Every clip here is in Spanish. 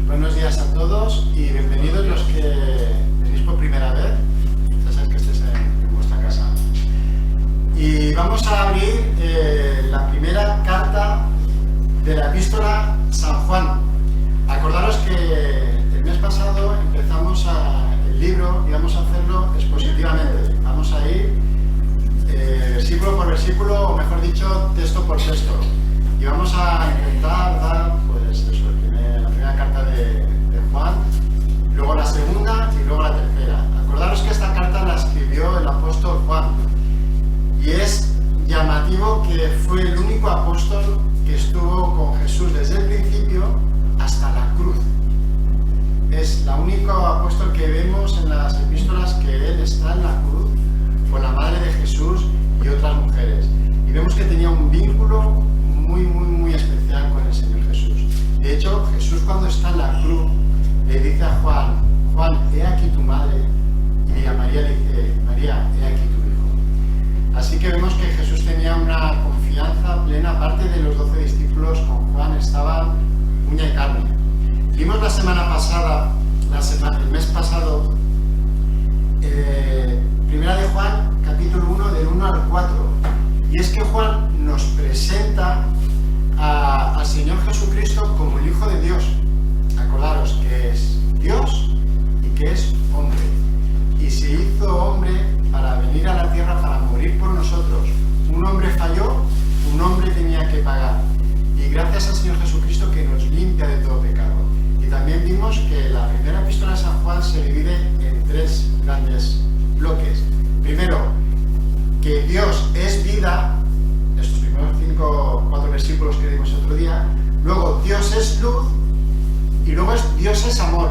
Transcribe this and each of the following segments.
Buenos días a todos y bienvenidos los que venís por primera vez. Ya sabéis que estéis en vuestra casa. Y vamos a abrir la primera carta de la epístola San Juan. Acordaros que el mes pasado empezamos el libro y vamos a hacerlo expositivamente. Vamos a ir versículo por versículo, o mejor dicho, texto por texto. Y vamos a intentar dar, pues eso, la primera carta de Juan, luego la segunda y luego la tercera. Acordaros que esta carta la escribió el apóstol Juan. Y es llamativo que fue el único apóstol que estuvo con Jesús desde el principio hasta la cruz. Es el único apóstol que vemos en las epístolas que él está en la cruz con la madre de Jesús y otras mujeres. Y vemos que tenía un vínculo muy especial con el Señor Jesús. De hecho, Jesús cuando está en la cruz le dice a Juan, he aquí tu madre, y a María le dice, María, he aquí tu hijo. Así que vemos que Jesús tenía una confianza plena, aparte de los 12 discípulos, con Juan estaban uña y carne. Vimos la semana pasada, el mes pasado, primera de Juan, capítulo 1, del 1 al 4. Y es que Juan nos presenta al Señor Jesucristo como el Hijo de Dios. Acordaros que es Dios y que es hombre. Y se hizo hombre para venir a la tierra para morir por nosotros. Un hombre falló, un hombre tenía que pagar. Y gracias al Señor Jesucristo que nos limpia de todo pecado. Y también vimos que la primera epístola de San Juan se divide en 3 grandes bloques. Primero, que Dios es vida, estos primeros 4 versículos que dimos otro día. Luego, Dios es luz, y luego Dios es amor,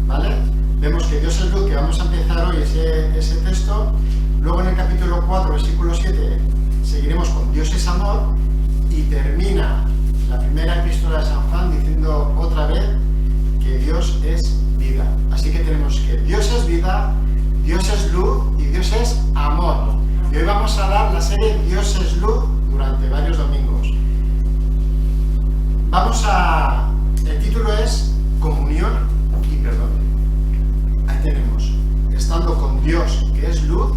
¿vale? Vemos que Dios es luz, que vamos a empezar hoy ese texto. Luego en el capítulo 4, versículo 7, seguiremos con Dios es amor, y termina la primera epístola de San Juan diciendo otra vez que Dios es vida. Así que tenemos que Dios es vida, Dios es luz y Dios es amor. Y hoy vamos a dar la serie Dios es luz durante varios domingos. El título es Comunión y Perdón. Ahí tenemos, estando con Dios que es luz,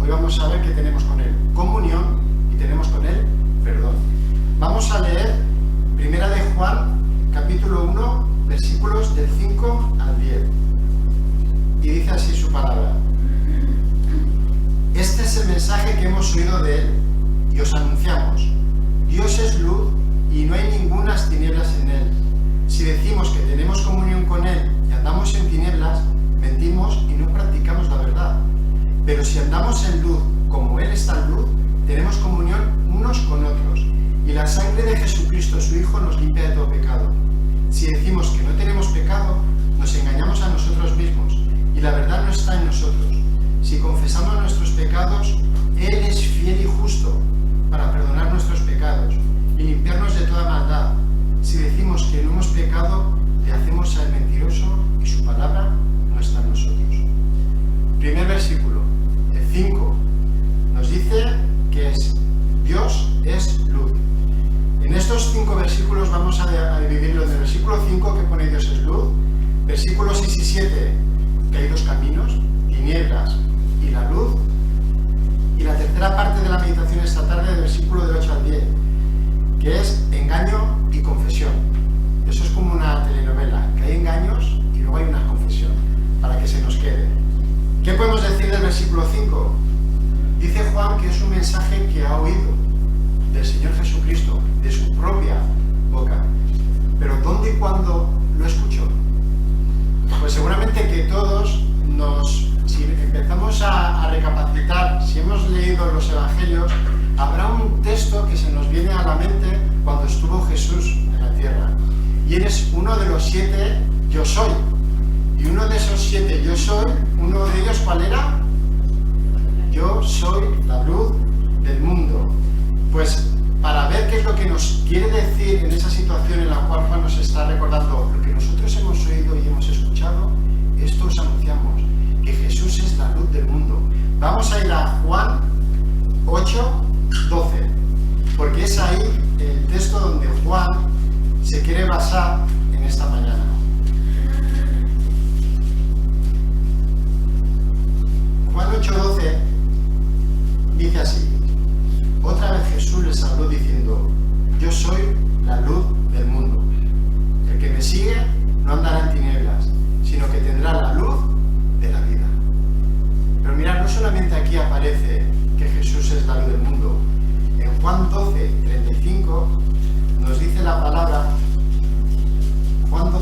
hoy vamos a ver que tenemos con Él comunión y tenemos con Él perdón. Vamos a leer primera de Juan, capítulo 1, versículos del 5 al 10. Y dice así su palabra. Este es el mensaje que hemos oído de Él y os anunciamos. Dios es luz y no hay ningunas tinieblas en Él. Si decimos que tenemos comunión con Él y andamos en tinieblas, mentimos y no practicamos la verdad. Pero si andamos en luz como Él está en luz, tenemos comunión unos con otros. Y la sangre de Jesucristo, su Hijo, nos limpia de todo pecado. Si decimos que no tenemos pecado, nos engañamos a nosotros mismos y la verdad no está en nosotros. Si confesamos nuestros pecados, Él es fiel y justo para perdonar nuestros pecados y limpiarnos de toda maldad. Si decimos que no hemos pecado, le hacemos al mentiroso y su palabra no está en nosotros. Primer versículo, el 5, nos dice que Dios es luz. En estos 5 versículos vamos a dividirlo en el versículo 5 que pone Dios es luz, versículos 6 y 7 que hay 2 caminos, tinieblas y la luz, y la tercera parte de la meditación esta tarde del versículo del 8 al 10 que es engaño y confesión. Eso es como una telenovela, que hay engaños y luego hay una confesión, para que se nos quede. ¿Qué podemos decir del versículo 5? Dice Juan que es un mensaje que ha oído del Señor Jesucristo, de su propia boca. Pero ¿dónde y cuándo lo escuchó? Pues seguramente que todos si empezamos a recapacitar, si hemos leído los evangelios, habrá un texto que se nos viene a la mente cuando estuvo Jesús en la tierra. Y eres uno de los 7 yo soy. Y uno de esos 7 yo soy, uno de ellos, ¿cuál era? Yo soy la luz del mundo. Pues para ver lo que nos quiere decir en esa situación en la cual Juan nos está recordando? Lo que nosotros hemos oído y hemos escuchado, esto os anunciamos, que Jesús es la luz del mundo. Vamos a ir a Juan 8:12, porque es ahí el texto donde Juan se quiere basar en esta mañana. Juan 8:12 dice así: otra vez Jesús les habló diciendo: yo soy la luz del mundo. El que me sigue no andará en tinieblas, sino que tendrá la luz de la vida. Pero mirad, no solamente aquí aparece que Jesús es la luz del mundo. En Juan 12:35 nos dice la palabra, Juan 12:35,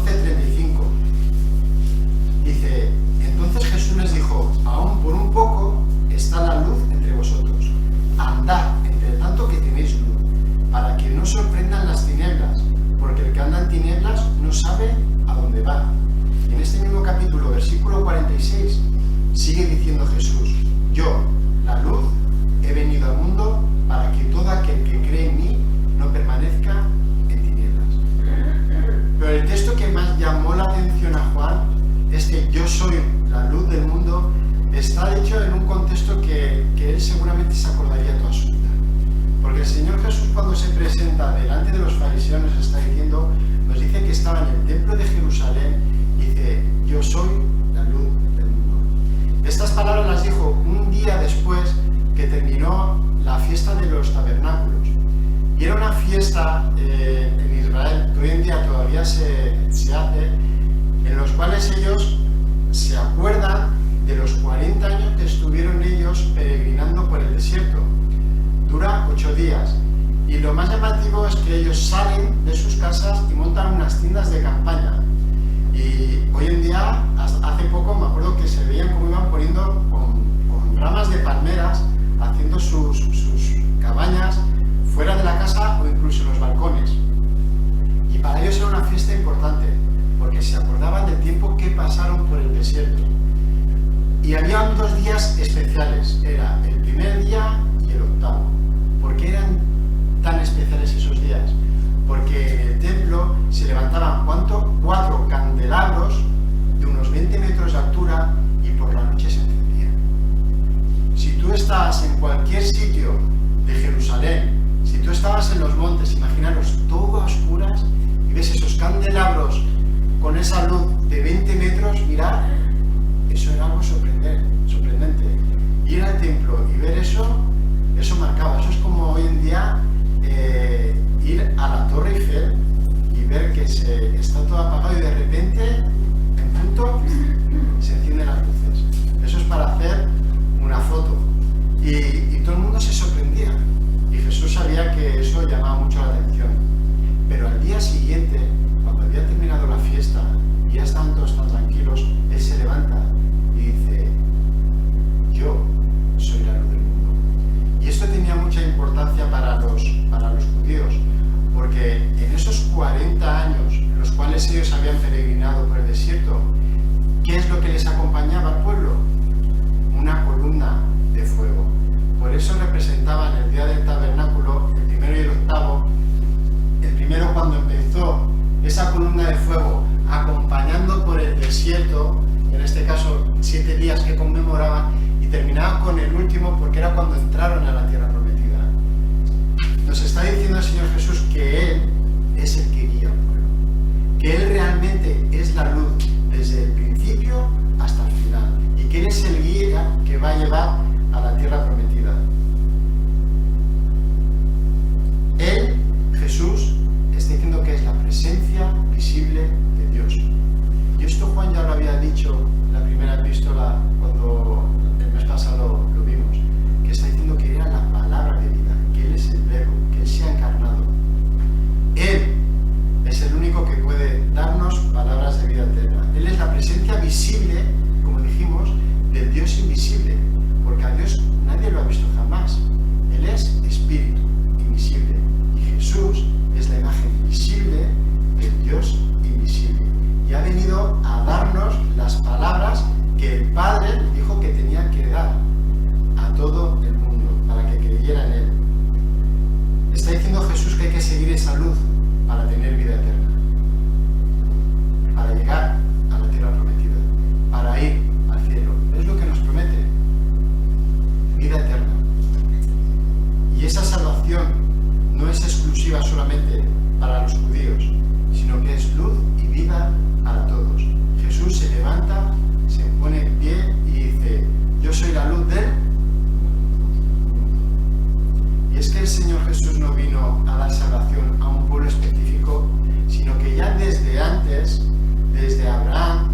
dice: entonces Jesús les dijo: aún por un poco está la luz entre vosotros. Andad entre tanto que tenéis luz, para que no sorprendan las tinieblas, porque el que anda en tinieblas no sabe a dónde va. Y en este mismo capítulo, versículo 46, sigue diciendo Jesús: yo, la luz, he venido al mundo para que todo aquel que cree en mí no permanezca en tinieblas. Pero el texto que más llamó la atención a Juan, este yo soy la luz del mundo, está dicho en un contexto que él seguramente se acordaría toda su vida. Porque el Señor Jesús, cuando se presenta delante de los fariseos, nos está diciendo, nos dice que estaba en el templo de Jerusalén, y dice: yo soy la luz del mundo. Estas palabras las dijo un día después que terminó la fiesta de los tabernáculos. Y era una fiesta en Israel que hoy en día todavía se hace, en los cuales ellos se acuerdan de los 40 años que estuvieron ellos peregrinando por el desierto. Dura 8 días. Y lo más llamativo es que ellos salen de sus casas y montan unas tiendas de campaña. Y hoy en día, hace poco, me acuerdo que se veían cómo iban poniendo con ramas de palmeras, haciendo sus cabañas fuera de la casa o incluso en los balcones. Y para ellos era una fiesta importante, porque se acordaban del tiempo que pasaron por el desierto. Y había 2 días especiales, era el primer día y el octavo. ¿Por qué eran tan especiales esos días? Porque en el templo se levantaban 4 candelabros de unos 20 metros de altura y por la noche se encendían. Si tú estás en cualquier sitio de Jerusalén, si tú estabas en los montes, imaginaros todo a oscuras y ves esos candelabros con esa luz de 20 metros, mirad, eso era algo sorprendente. Ir al templo y ver eso marcaba. Eso es como hoy en día ir a la Torre Eiffel y ver que está todo apagado y de repente, en punto, se encienden las luces. Eso es para hacer una foto. Y todo el mundo se sorprendía. Y Jesús sabía que eso llamaba mucho la atención. Pero al día siguiente, cuando había terminado la fiesta y ya estaban todos tan tranquilos, Él se levanta y dice: yo soy la luz del mundo. Y esto tenía mucha importancia para los judíos, porque en esos 40 años en los cuales ellos habían peregrinado por el desierto, ¿qué es lo que les acompañaba al pueblo? Una columna de fuego. Por eso representaban el día del tabernáculo, el primero y el octavo. El primero, cuando empezó esa columna de fuego acompañando por el desierto, en este caso 7 días que conmemoraban, y terminaba con el último porque era cuando entraron a la tierra prometida. Nos está diciendo el Señor Jesús que Él es el que guía al pueblo, que Él realmente es la luz desde el principio hasta el final, y que Él es el guía que va a llevar a la tierra prometida. Él, Jesús, está diciendo que es la presencia visible de Dios. Y esto Juan ya lo había dicho en la primera epístola, cuando el mes pasado lo vimos, que está diciendo que era la palabra de vida, que Él es el verbo, que Él se ha encarnado. seguir esa luz para tener vida eterna, para llegar a la tierra prometida, para ir al cielo. Es lo que nos promete, vida eterna. Y esa salvación no es exclusiva solamente para los judíos, sino que es luz y vida para todos. Jesús se levanta, se pone en pie y dice: yo soy la luz del mundo. Y es que el Señor Jesús no vino a dar salvación a un pueblo específico, sino que ya desde antes, desde Abraham,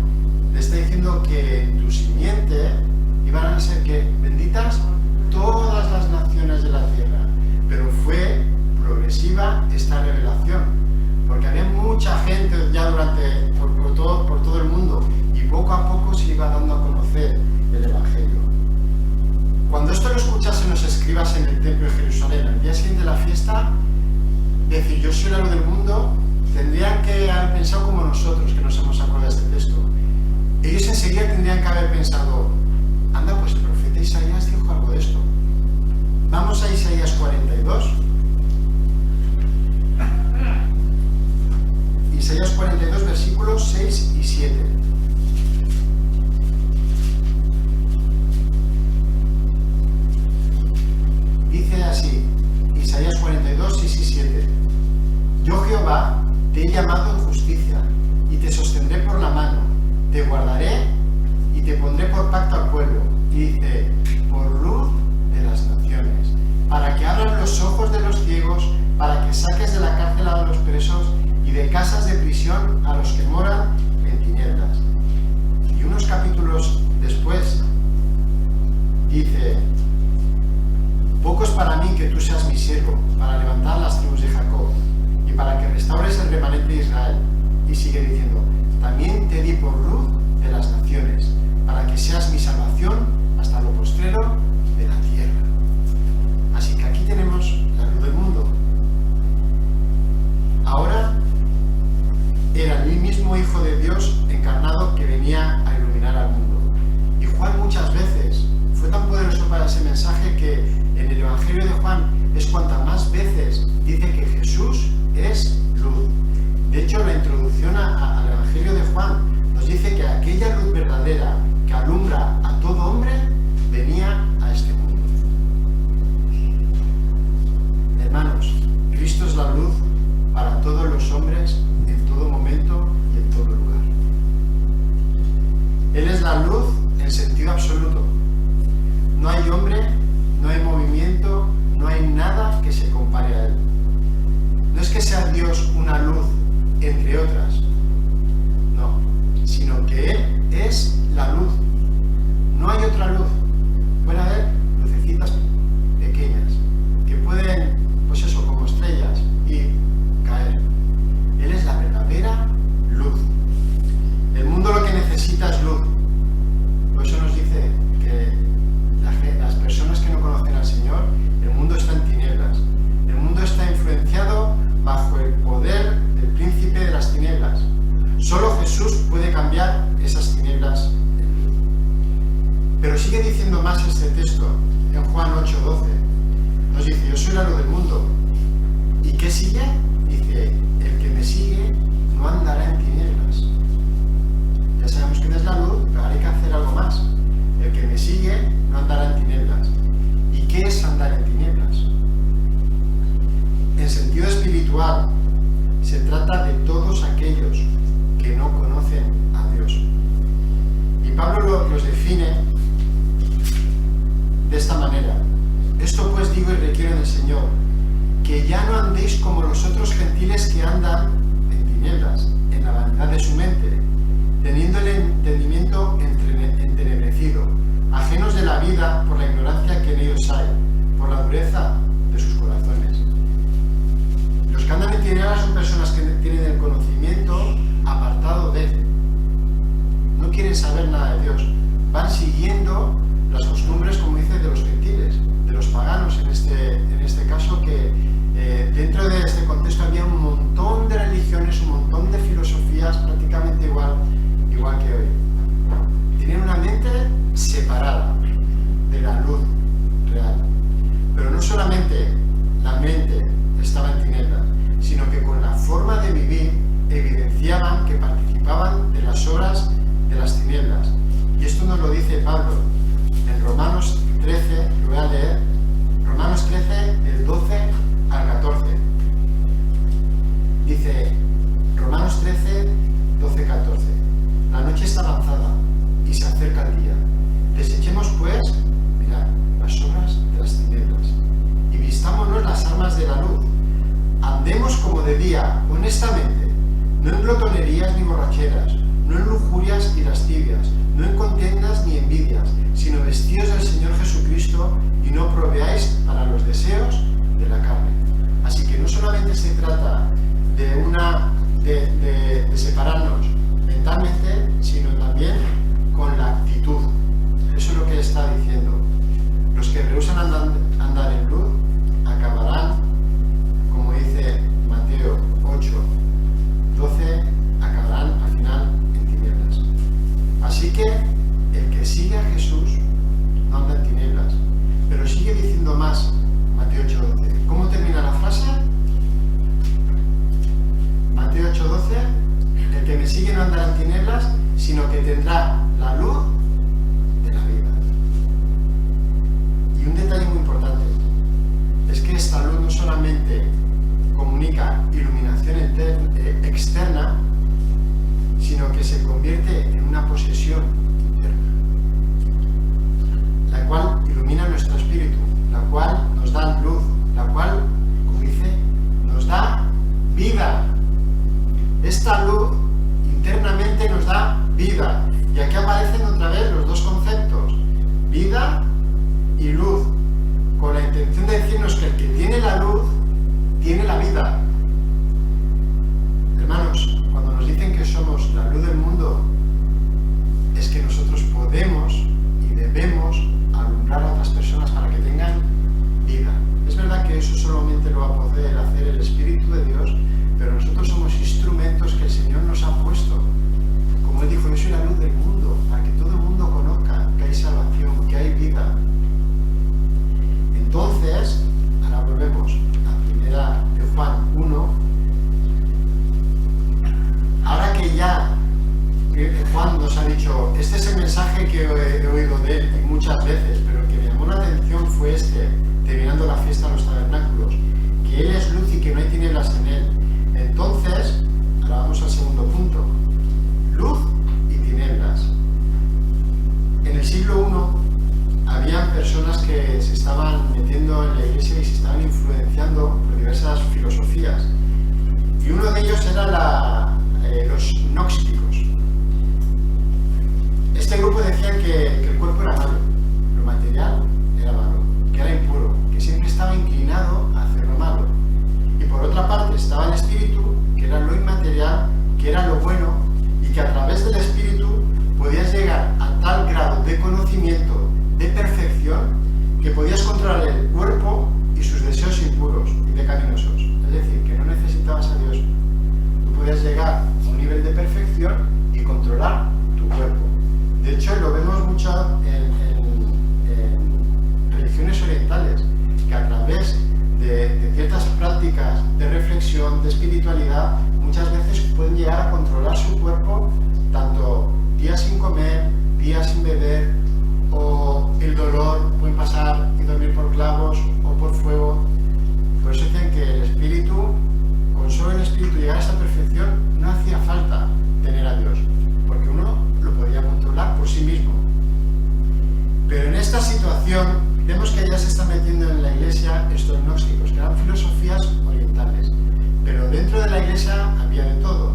le está diciendo que en tu simiente iban a ser que benditas todas las naciones de la tierra. Pero fue progresiva esta revelación, porque había mucha gente ya por todo el mundo, y poco a poco se iba dando a conocer el Evangelio. Cuando esto lo escuchasen los escribas en el templo de Jerusalén, al día siguiente de la fiesta, decir yo soy la luz del mundo, tendrían que haber pensado como nosotros, que nos hemos acordado de este texto. Ellos enseguida tendrían que haber pensado: anda, pues el profeta Isaías dijo algo de esto. Vamos a Isaías 42. Isaías 42, versículos 6 y 7. Dice así, Isaías 42, 6 y 7. Yo, Jehová, te he llamado en justicia, y te sostendré por la mano, te guardaré y te pondré por pacto al pueblo. Y dice: por luz de las naciones, para que abran los ojos de los ciegos, para que saques de la cárcel a los presos y de casas de prisión a los que moran en tinieblas. Y unos capítulos después dice: poco es para mí que tú seas mi siervo, para levantar las tribus de Jacob y para que restaures el remanente de Israel. Y sigue diciendo: también te di por luz de las naciones, para que seas mi salvación hasta lo postrero de la tierra. Así que aquí tenemos la luz del mundo. Ahora era el mismo Hijo de Dios encarnado que venía a iluminar al mundo. Y Juan muchas veces fue tan poderoso para ese mensaje que en el Evangelio de Juan es cuantas más veces dice que Jesús es luz. De hecho, la introducción al Evangelio de Juan nos dice que aquella luz verdadera que alumbra a todo hombre venía a este mundo. Hermanos, Cristo es la luz para todos los hombres en todo momento y en todo lugar. Él es la luz en sentido absoluto. No hay hombre, no hay movimiento, no hay nada que se compare a Él. No es que sea Dios una luz entre otras, no, sino que Él es la luz. No hay otra luz. Puede haber lucecitas pequeñas que pueden, pues eso, como estrellas, y caer. Él es la verdadera luz. El mundo lo que necesita es luz. Por eso nos dice que las personas que no conocen al Señor, el mundo está en tinieblas. El mundo está influenciado bajo el poder del príncipe de las tinieblas. Solo Jesús puede cambiar esas tinieblas en luz. Pero sigue diciendo más este texto en Juan 8:12. Nos dice: yo soy la luz del mundo. ¿Y qué sigue? Dice: el que me sigue no andará en tinieblas. Ya sabemos quién es la luz, pero ahora hay que hacer algo más. El que me sigue no andará en tinieblas. ¿Y qué es andar en tinieblas? En sentido espiritual, se trata de todos aquellos que no conocen a Dios. Y Pablo los define de esta manera: esto pues digo y requiero en el Señor, que ya no andéis como los otros gentiles que andan en tinieblas, en la vanidad de su mente, teniendo el entendimiento entenebrecido, ajenos de la vida por la ignorancia que en ellos hay, por la dureza de sus corazones. Los que andan en tinieblas son personas que tienen el conocimiento apartado de Él. No quieren saber nada de Dios. Van siguiendo las costumbres, como dice, de los gentiles, de los paganos en este caso, que dentro de este contexto había un montón de religiones, un montón de filosofías prácticamente igual que hoy. Tenían una mente separada de la luz real. Pero no solamente la mente estaba en tinieblas, andemos como de día, honestamente, no en glotonerías ni borracheras, no en lujurias y lascivias, no en contiendas ni envidias, sino vestidos del Señor Jesucristo y no proveáis para los deseos de la carne. Así que no solamente se trata de separarnos mentalmente, sino también con la actitud. Eso es lo que está diciendo. Los que rehúsan andar en luz acabarán, como dice Mateo 8:12, acabarán al final en tinieblas. Así que el que sigue a Jesús no anda en tinieblas. Pero sigue diciendo más, Mateo 8:12. ¿Cómo termina la frase? Mateo 8:12, el que me sigue no andará en tinieblas, sino que tendrá la luz de la vida. Y un detalle muy importante es que esta luz no solamente comunica iluminación externa, sino que se convierte en una posesión interna, la cual ilumina nuestro espíritu, la cual nos da luz, la cual, como dice, nos da vida. Esta luz internamente nos da vida. Y aquí aparecen otra vez los dos conceptos, vida y luz, con la intención de decirnos que el que tiene la luz tiene la vida. Hermanos, cuando nos dicen que somos la luz del mundo, es que nosotros podemos y debemos alumbrar a otras personas para que tengan vida. Es verdad que eso solamente lo va a poder hacer el Espíritu de Dios, pero nosotros somos instrumentos que el Señor nos ha puesto. Como Él dijo, yo soy la luz del mundo, para que todo el mundo conozca que hay salvación, que hay vida. Entonces, ahora volvemos a primera de Juan 1. Ahora que ya Juan nos ha dicho, este es el mensaje que he oído de él y muchas veces, pero el que me llamó la atención fue terminando la fiesta de los tabernáculos, que Él es luz y que no hay tinieblas en Él. Entonces, ahora vamos al segundo punto, luz y tinieblas. En el siglo I habían personas que se estaban metiendo en la iglesia y se estaban influenciando por diversas filosofías. Y uno de ellos era los gnósticos. Este grupo decía que el cuerpo era malo, lo material era malo, que era impuro, que siempre estaba inclinado a hacer lo malo. Y por otra parte estaba el espíritu, que era lo inmaterial, que era lo bueno, y que a través del espíritu podías llegar a tal grado de conocimiento, de perfección, que podías controlar el cuerpo y sus deseos impuros y pecaminosos. Es decir, que no necesitabas a Dios. Tú podías llegar a un nivel de perfección y controlar tu cuerpo. De hecho, lo vemos mucho en religiones orientales, que a través de ciertas prácticas de reflexión, de espiritualidad, muchas veces pueden llegar a controlar su cuerpo, tanto días sin comer, días sin beber, o el dolor, pueden pasar y dormir por clavos o por fuego. Por eso dicen que el espíritu, con solo el espíritu llegar a esa perfección, no hacía falta tener a Dios, porque uno lo podía controlar por sí mismo. Pero en esta situación vemos que ya se están metiendo en la iglesia estos gnósticos, que eran filosofías orientales, pero dentro de la iglesia había de todo.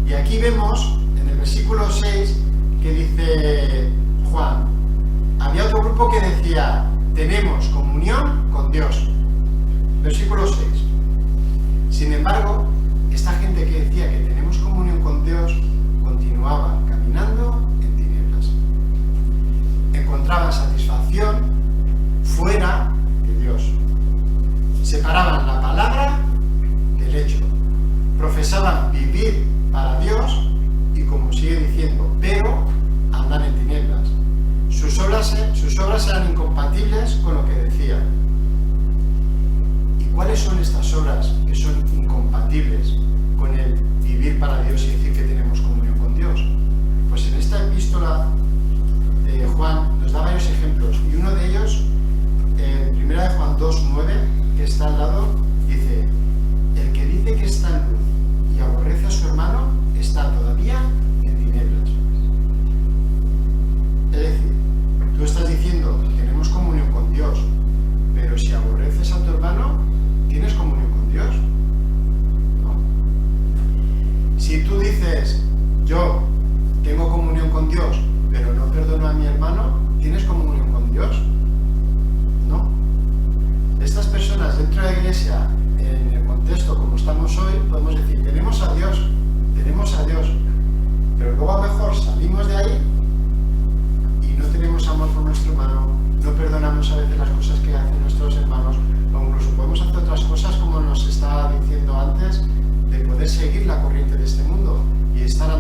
Y aquí vemos en el versículo 6 que dice Juan, había otro grupo que decía, tenemos comunión con Dios. Versículo 6. Sin embargo, esta gente que decía que tenemos comunión con Dios continuaba caminando en tinieblas. Encontraban satisfacción fuera de Dios. Separaban la palabra del hecho. Profesaban vivir para Dios y, como sigue diciendo, pero andan en tinieblas. Sus obras eran incompatibles con lo que decía. ¿Y cuáles son estas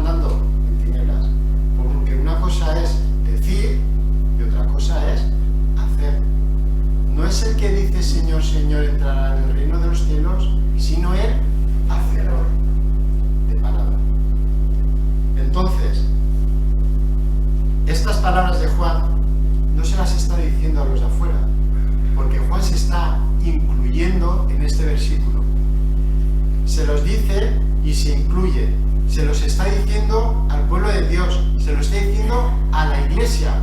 andando en tinieblas. Porque una cosa es decir y otra cosa es hacer. No es el que dice Señor, Señor entrará en el reino de los cielos, sino el hacedor de palabra. Entonces, estas palabras de Juan no se las está diciendo a los de afuera, porque Juan se está incluyendo en este versículo. Se los dice y se incluye. Se los está diciendo al pueblo de Dios, se lo está diciendo a la iglesia.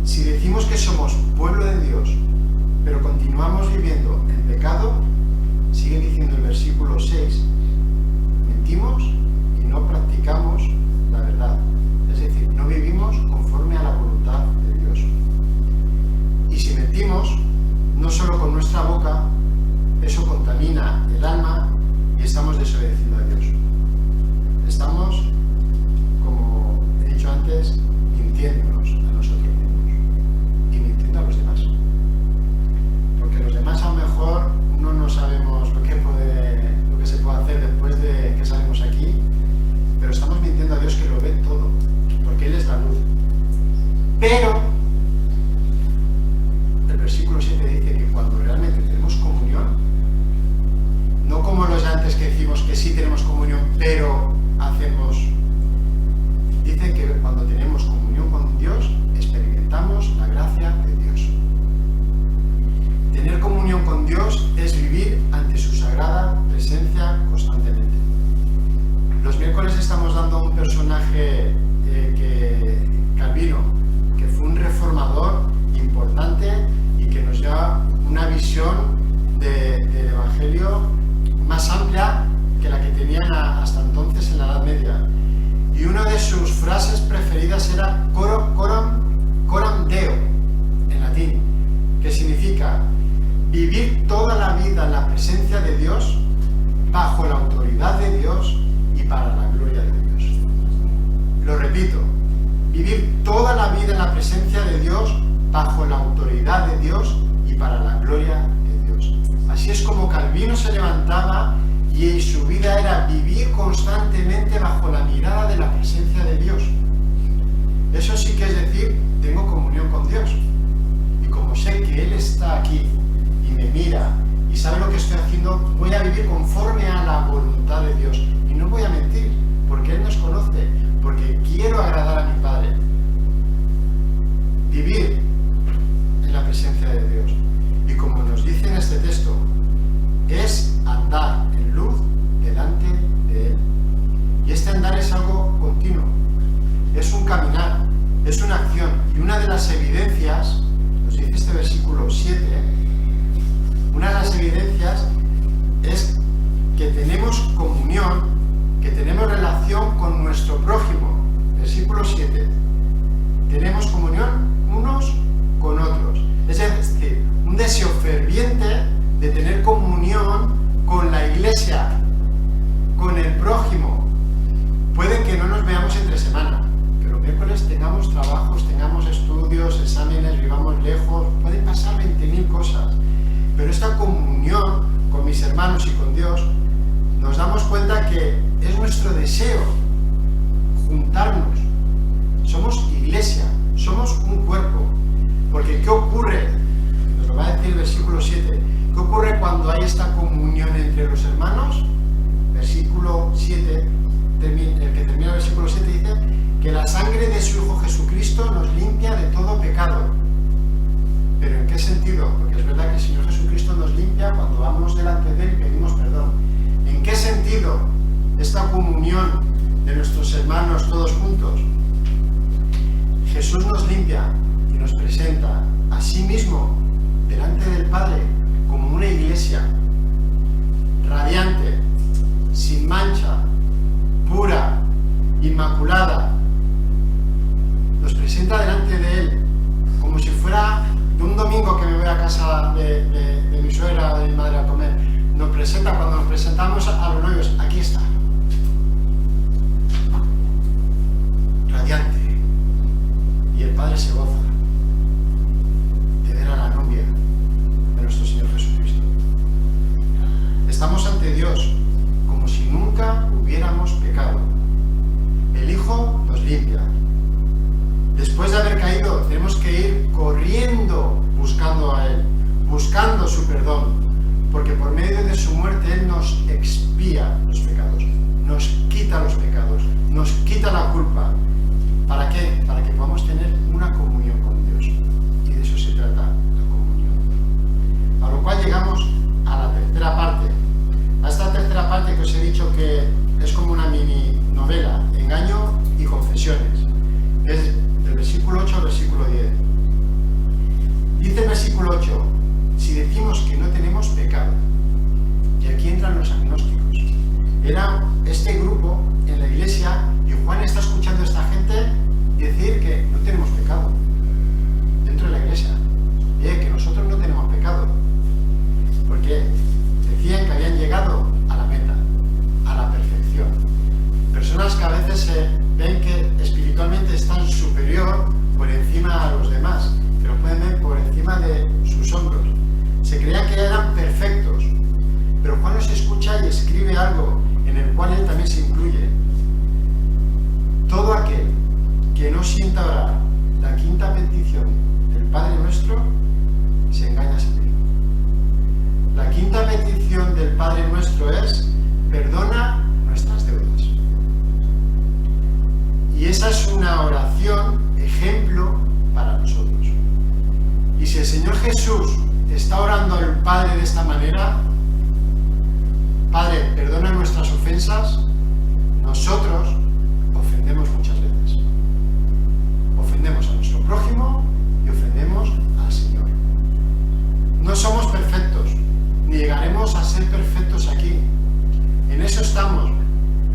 Si decimos que somos pueblo de Dios, pero continuamos viviendo en pecado, sigue diciendo el versículo 6, mentimos y no practicamos la verdad. Es decir, no vivimos conforme a la voluntad de Dios. Y si mentimos, no solo con nuestra boca, eso contamina el alma y estamos desobedeciendo a Dios. Estamos, como he dicho antes, mintiéndonos a nosotros mismos y mintiendo a los demás. Porque los demás a lo mejor uno no sabemos lo que se puede hacer después de que salimos aquí, pero estamos mintiendo a Dios que lo ve todo, porque Él es la luz. Pero el versículo 7 dice que cuando realmente tenemos comunión, no como los de antes que decimos que sí tenemos comunión, pero hacemos. Dice que cuando tenemos comunión con Dios, experimentamos la gracia de Dios. Tener comunión con Dios es vivir ante su sagrada presencia constantemente. Los miércoles estamos dando a un personaje Calvino, que fue un reformador importante y que nos da una visión del Evangelio más amplia que la que tenían hasta entonces en la Edad Media. Y una de sus frases preferidas era coram Deo, en latín, que significa vivir toda la vida en la presencia de Dios, bajo la autoridad de Dios y para la gloria de Dios. Lo repito, vivir toda la vida en la presencia de Dios, bajo la autoridad de Dios y para la gloria de Dios. Así es como Calvino se levantaba y su vida era vivir constantemente bajo la mirada de la presencia de Dios. Eso sí que es decir, tengo comunión con Dios. Y como sé que Él está aquí y me mira y sabe lo que estoy haciendo, voy a vivir conforme a la voluntad de Dios. Y no voy a mentir, porque Él nos conoce, porque quiero agradar a mi Padre. Vivir en la presencia de Dios. Y como nos dice en este texto, es andar en luz delante de Él. Y este andar es algo continuo, es un caminar, es una acción. Y una de las evidencias, nos dice este versículo 7, una de las evidencias es que tenemos comunión, que tenemos relación con nuestro prójimo. Versículo 7, tenemos comunión unos con otros. Es decir, un deseo ferviente de tener comunión con la iglesia, con el prójimo. Puede que no nos veamos entre semana, que los miércoles tengamos trabajos, tengamos estudios, exámenes, vivamos lejos, pueden pasar 20.000 cosas, pero esta comunión con mis hermanos y con Dios, nos damos cuenta que es nuestro deseo juntarnos. Somos iglesia, somos un cuerpo, porque ¿qué ocurre? Nos lo va a decir el versículo 7. ¿Qué ocurre cuando hay esta comunión entre los hermanos? Versículo 7, el que termina el versículo 7 dice que la sangre de su Hijo Jesucristo nos limpia de todo pecado. ¿Pero en qué sentido? Porque es verdad que el Señor Jesucristo nos limpia cuando vamos delante de Él y pedimos perdón. ¿En qué sentido esta comunión de nuestros hermanos todos juntos? Jesús nos limpia y nos presenta a sí mismo delante del Padre como una iglesia radiante, sin mancha, pura, inmaculada. Nos presenta delante de Él como si fuera de un domingo que me voy a casa de mi suegra o de mi madre a comer. Nos presenta, cuando nos presentamos a los novios, aquí está, radiante. Y el Padre se goza de ver a la novia de nuestro Señor Jesucristo. Estamos ante Dios como si nunca hubiéramos pecado. El Hijo nos limpia. Después de haber caído, tenemos que ir corriendo buscando a Él, buscando su perdón, porque por medio de su muerte Él nos expía los pecados, nos quita los pecados, nos quita la culpa. ¿Para qué? Para que podamos tener una comunión con Dios. Y de eso se trata la comunión. A lo cual llegamos a la tercera parte. A esta tercera parte que os he dicho que es como una mini novela, engaño y confesiones. Es del versículo 8 al versículo 10. Dice el versículo 8, si decimos que no tenemos pecado, y aquí entran los agnósticos. Era este grupo en la iglesia, y Juan está escuchando a esta gente decir que no tenemos pecado dentro de la iglesia, que nosotros no tenemos pecado, porque decían que habían llegado a la meta, a la perfección. Personas que a veces se ven que espiritualmente están superior por encima a los demás, que lo pueden ver por encima de sus hombros. Se creían que eran perfectos, pero Juan los escucha y escribe algo en el cual él también se incluye. Todo aquel que no sienta orar la quinta petición del Padre Nuestro se engaña a sí mismo. La quinta petición del Padre Nuestro es: perdona nuestras deudas. Y esa es una oración ejemplo para nosotros. Y si el Señor Jesús está orando al Padre de esta manera, Padre, perdona nuestras ofensas, nosotros ofendemos muchas veces. Ofendemos a nuestro prójimo y ofendemos al Señor. No somos perfectos, ni llegaremos a ser perfectos aquí. En eso estamos.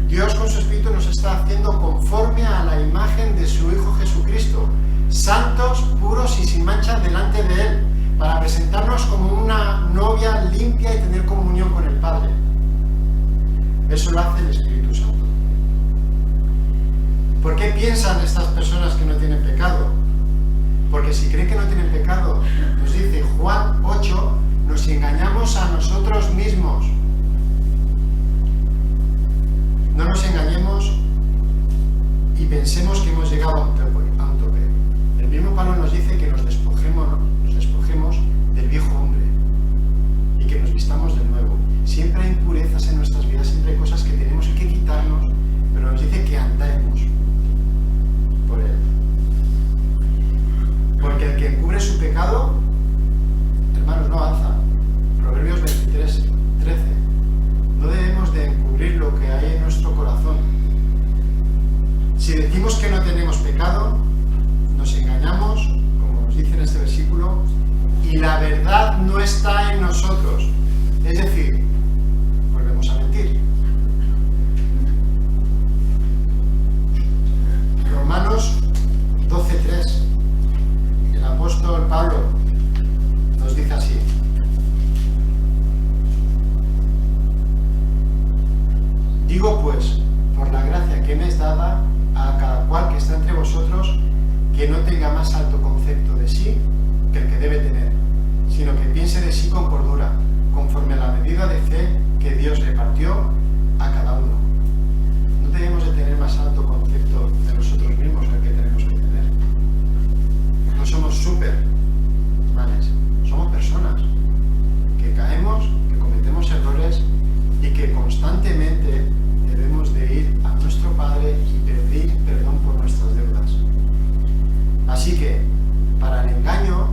Dios con su Espíritu nos está haciendo conforme a la imagen de su Hijo Jesucristo, santos, puros y sin mancha delante de Él, para presentarnos como una novia limpia y tener comunión con el Padre. Eso lo hace el Espíritu Santo. ¿Por qué piensan estas personas que no tienen pecado? Porque si creen que no tienen pecado, nos dice Juan 8, nos engañamos a nosotros mismos. No nos engañemos y pensemos que hemos llegado a un tope. El mismo Pablo nos dice que nos despojemos del viejo hombre y que nos vistamos de nuevo. Siempre hay impurezas en nuestras vidas, siempre hay cosas que tenemos que quitarnos, pero nos dice que andemos por Él. Porque el que encubre su pecado, hermanos, no avanza. Proverbios 23, 13. No debemos de encubrir lo que hay en nuestro corazón. Si decimos que no tenemos pecado, nos engañamos, como nos dice en este versículo, y la verdad no está en nosotros. Es decir, volvemos a mentir. Romanos 12:3. El apóstol Pablo nos dice así: digo pues, por la gracia que me es dada a cada cual que está entre vosotros, que no tenga más alto concepto de sí que el que debe tener, sino que piense de sí con cordura, conforme a la medida de fe que Dios repartió a cada uno. No debemos de tener más alto concepto de nosotros mismos que el que tenemos que tener. No somos supermanes, somos personas que caemos, que cometemos errores y que constantemente debemos de ir a nuestro Padre y pedir perdón por nuestras deudas. Así que, para el engaño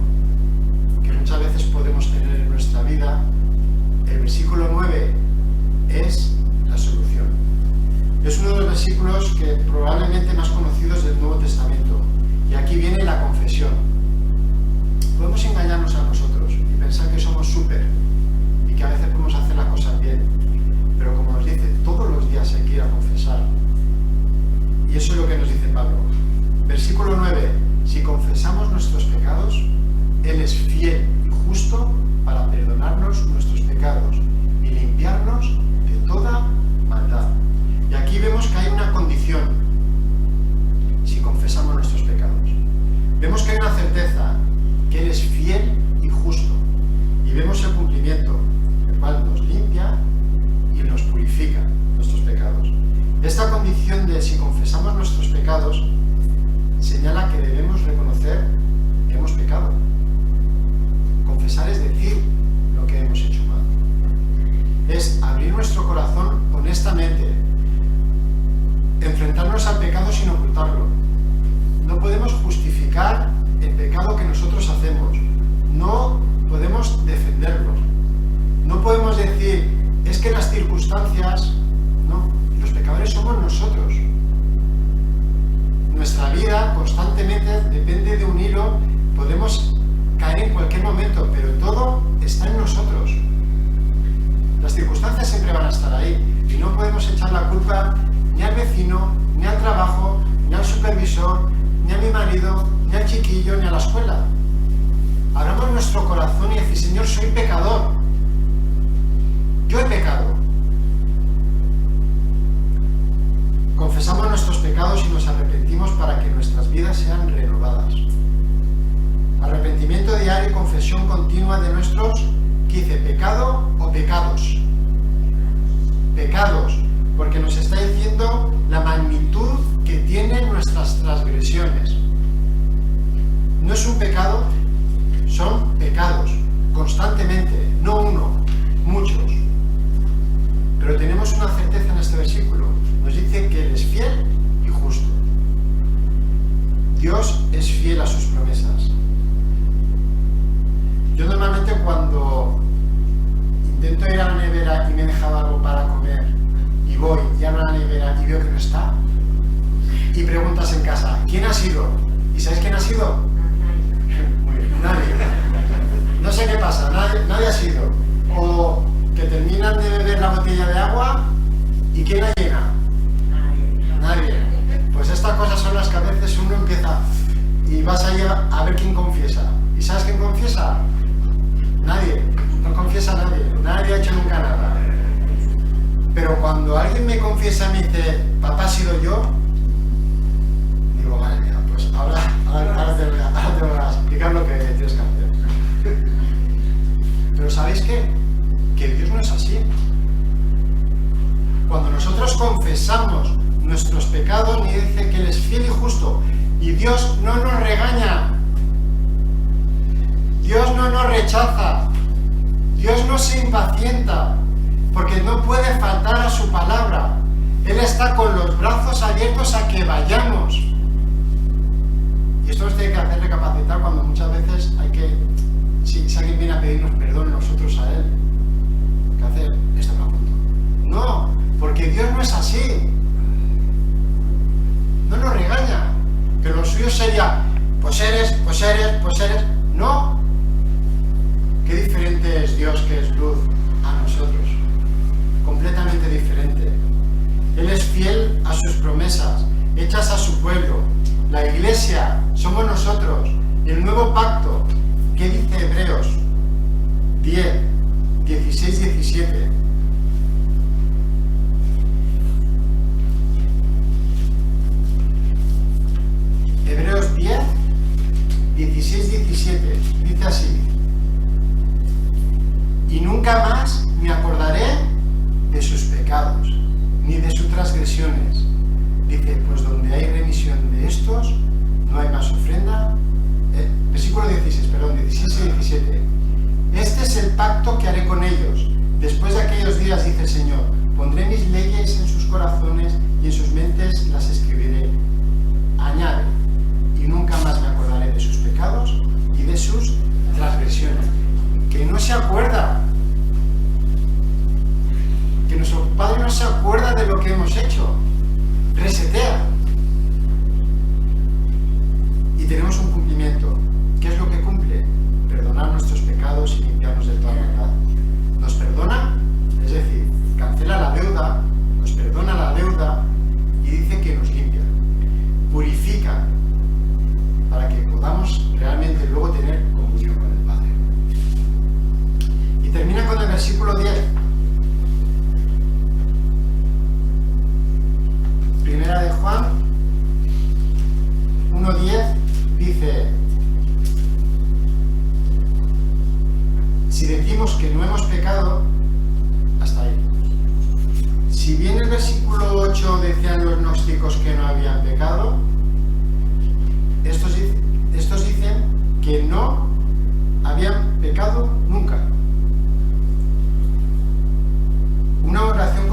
que muchas veces podemos tener en nuestra vida, el versículo 9 es la solución. Es uno de los versículos que probablemente más conocidos del Nuevo Testamento. Y aquí viene la confesión. Podemos engañarnos a nosotros y pensar que somos súper y que a veces podemos hacer las cosas bien. Pero como nos dice, todos los días hay que ir a confesar. Y eso es lo que nos dice Pablo. Versículo 9. Si confesamos nuestros pecados, Él es fiel y justo para perdonarnos nuestros pecados y limpiarnos de toda maldad. Y aquí vemos que hay una condición si confesamos nuestros pecados. Vemos que hay una certeza, que Él es fiel y justo. Y vemos el cumplimiento. corazón honestamente, enfrentarnos al pecado sin ocultarlo. No podemos justificar el pecado que nosotros hacemos, no podemos defenderlo, no podemos decir, es que las circunstancias, no, los pecadores somos nosotros. Nuestra vida constantemente depende de un hilo, podemos caer en cualquier momento, pero todo está en nosotros. Las circunstancias siempre van a estar ahí y no podemos echar la culpa ni al vecino, ni al trabajo, ni al supervisor, ni a mi marido, ni al chiquillo, ni a la escuela. Abramos nuestro corazón y decir, Señor, soy pecador. Yo he pecado. Confesamos nuestros pecados y nos arrepentimos para que nuestras vidas sean renovadas. Arrepentimiento diario y confesión continua de nuestros, ¿qué dice? ¿Pecado o pecados? Pecados, porque nos está diciendo la magnitud que tienen nuestras transgresiones. No es un pecado, son pecados, constantemente, no uno, muchos. Pero tenemos una certeza en este versículo, nos dice que Él es fiel y justo. Dios es fiel a sus promesas. Yo normalmente cuando intento ir a la nevera y me he dejado algo para comer y voy y abro la nevera y veo que no está y preguntas en casa, ¿quién ha sido? ¿Y sabéis quién ha sido? Muy bien, nadie. No sé qué pasa, nadie ha sido. O que terminan de beber la botella de agua y ¿quién la llena? Nadie. Pues estas cosas son las que a veces uno empieza y vas allá a ver quién confiesa. ¿Y sabes quién confiesa? Nadie. No confiesa nadie. Nadie ha hecho nunca nada. Pero cuando alguien me confiesa y me dice, papá, ¿ha sido yo? Digo, madre mía, pues ahora te voy a explicar lo que tienes que hacer. Pero ¿sabéis qué? Que Dios no es así. Cuando nosotros confesamos nuestros pecados, ni dice que Él es fiel y justo, y Dios no nos regaña, Dios no nos rechaza, Dios no se impacienta, porque no puede faltar a su palabra. Él está con los brazos abiertos a que vayamos. Y esto nos tiene que hacer recapacitar cuando muchas veces hay que, si alguien viene a pedirnos perdón nosotros a Él, ¿qué hacer? Esto me apunto. No, porque Dios no es así. No nos regaña. Que lo suyo sería, pues eres. No. Qué diferente es Dios, que es luz, a nosotros. Completamente diferente. Él es fiel a sus promesas, hechas a su pueblo. La iglesia somos nosotros. El nuevo pacto, ¿qué dice Hebreos 10, 16, 17? Hebreos 10, 16, 17. Dice así: y nunca más me acordaré de sus pecados, ni de sus transgresiones. Dice, pues donde hay remisión de estos, no hay más ofrenda. Versículo 16 y 17. Este es el pacto que haré con ellos. Después de aquellos días, dice el Señor, pondré mis leyes en sus corazones y en sus mentes las escribiré. Añade, y nunca más me acordaré de sus pecados y de sus transgresiones. Que no se acuerda. Que nuestro Padre no se acuerda de lo que hemos hecho. Resetea. Y tenemos un cumplimiento. ¿Qué es lo que cumple? Perdonar nuestros pecados y limpiarnos de toda maldad. Nos perdona, es decir, cancela la deuda, nos perdona la deuda y dice que nos limpia. Purifica para que podamos realmente luego tener comunión con el Padre. Y termina con el versículo 10. Primera de Juan 1:10 dice: si decimos que no hemos pecado, hasta ahí. Si bien el versículo 8 decían los gnósticos que no habían pecado, estos dicen que no habían pecado nunca. Una oración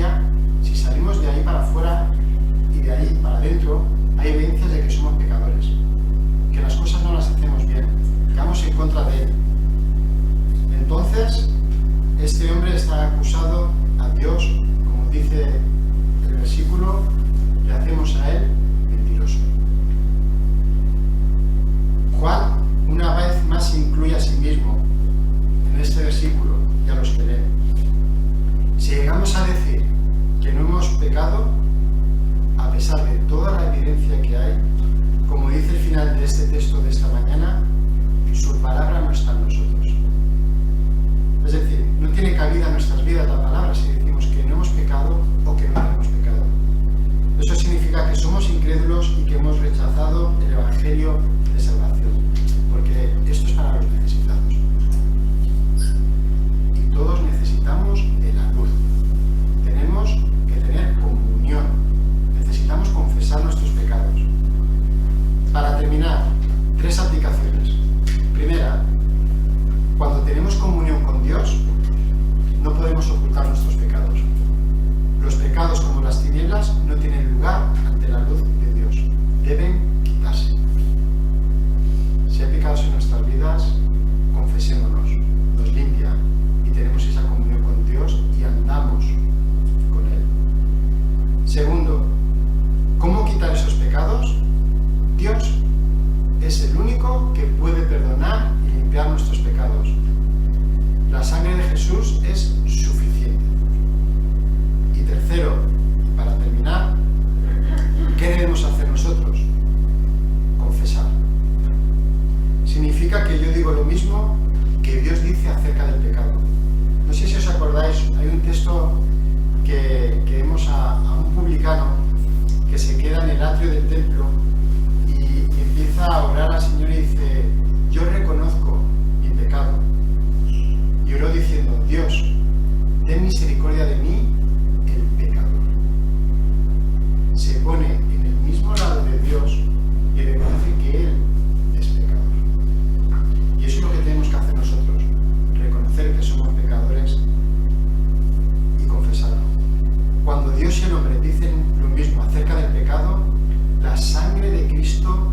iglesia, si salimos de ahí para afuera y de ahí para adentro, hay evidencias de que somos pecadores, que las cosas no las hacemos bien, que vamos en contra de Él. Entonces, este hombre está acusado a Dios, como dice el versículo, le hacemos a Él mentiroso. Juan una vez más se incluye a sí mismo en este versículo y a los que leen. Si llegamos a decir que no hemos pecado, a pesar de toda la evidencia que hay, como dice el final de este texto de esta mañana, su palabra no está en nosotros. Es decir, no tiene cabida en nuestras vidas la palabra si decimos que no hemos pecado o que no tenemos pecado. Eso significa que somos incrédulos y que hemos rechazado el Evangelio de salvación, porque esto es para los necesitados. Y todos necesitamos de la luz. Tenemos que tener comunión. Necesitamos confesar nuestros pecados. Para terminar, 3 aplicaciones. Primera, cuando tenemos comunión con Dios, no podemos ocultar nuestros pecados. Los pecados, como las tinieblas, no tienen lugar ante la luz de Dios. Deben quitarse. Si hay pecados en nuestras vidas, confesémonos, nos limpia y tenemos esa comunión con Dios y andamos con Él. Segundo, ¿cómo quitar esos pecados? Dios es el único que puede perdonar y limpiar nuestros pecados. La sangre de Jesús es suficiente. Y tercero, para terminar, ¿qué debemos hacer nosotros? Confesar. Significa que yo digo lo mismo que Dios dice acerca del pecado. No sé si os acordáis, hay un texto que vemos a un publicano que se queda en el atrio del templo y empieza a orar al Señor y dice: yo reconozco mi pecado. Y oró diciendo: Dios, ten misericordia de mí, el pecador. Se pone en el mismo lado de Dios y reconoce que Él es pecador. Y eso es lo que tenemos que hacer nosotros, reconocer que somos pecadores y confesarlo. Cuando Dios y el hombre dicen lo mismo acerca del pecado, la sangre de Cristo